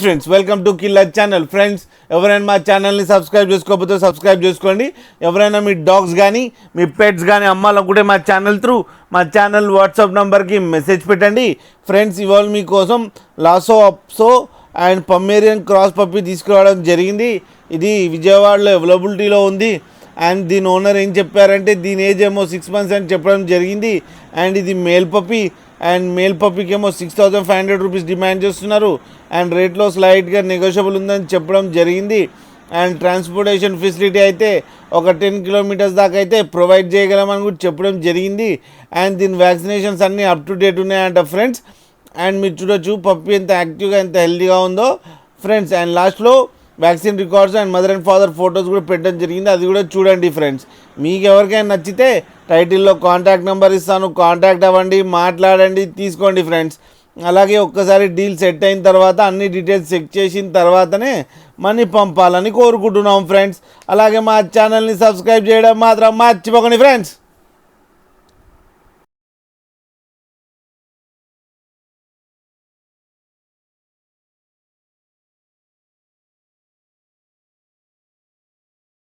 Friends welcome to killer channel. Friends ఎవరైనా మా ఛానల్ని సబ్స్క్రైబ్ చేసుకోకపోతే సబ్స్క్రైబ్ చేసుకోండి. ఎవరైనా మీ డాగ్స్ కానీ మీ పెట్స్ కానీ అమ్మాలనుకుంటే మా ఛానల్ వాట్సాప్ నెంబర్కి మెసేజ్ పెట్టండి. ఫ్రెండ్స్ ఇవాళ మీకోసం లాసో అప్సో అండ్ పమ్మేరియన్ క్రాస్ పప్పి తీసుకురావడం జరిగింది. ఇది విజయవాడలో అవైలబిలిటీలో ఉంది. అండ్ దీని ఓనర్ ఏం చెప్పారంటే దీని ఏజ్ ఏమో 6 months అని చెప్పడం జరిగింది. అండ్ ఇది మేల్ పప్పి అండ్ మేల్ పప్పీకి ఏమో 6,500 రూపీస్ డిమాండ్ చేస్తున్నారు. అండ్ రేట్లో స్లైట్గా నెగోషియబుల్ ఉందని చెప్పడం జరిగింది. అండ్ ట్రాన్స్పోర్టేషన్ ఫెసిలిటీ అయితే ఒక 10 kilometers దాకా అయితే ప్రొవైడ్ చేయగలమని కూడా చెప్పడం జరిగింది. అండ్ దీని వ్యాక్సినేషన్స్ అన్నీ అప్ టు డేట్ ఉన్నాయంట ఫ్రెండ్స్. అండ్ మీరు చూడొచ్చు పప్పీ ఎంత యాక్టివ్గా ఎంత హెల్తీగా ఉందో ఫ్రెండ్స్. అండ్ లాస్ట్లో vaccine records and mother and father photos కూడా పెట్టడం జరిగింది, అది కూడా చూడండి ఫ్రెండ్స్. మీకు ఎవరికైనా నచ్చితే టైటిల్లో కాంటాక్ట్ నెంబర్ ఇస్తాను, కాంటాక్ట్ అవ్వండి, మాట్లాడండి, తీసుకోండి ఫ్రెండ్స్. అలాగే ఒక్కసారి డీల్ సెట్ అయిన తర్వాత అన్ని డీటెయిల్స్ చెక్ చేసిన తర్వాతనే మనీ పంపాలని కోరుకుంటున్నాం ఫ్రెండ్స్. అలాగే మా ఛానల్ని సబ్స్క్రైబ్ చేయడం మాత్రం మర్చిపోకండి ఫ్రెండ్స్.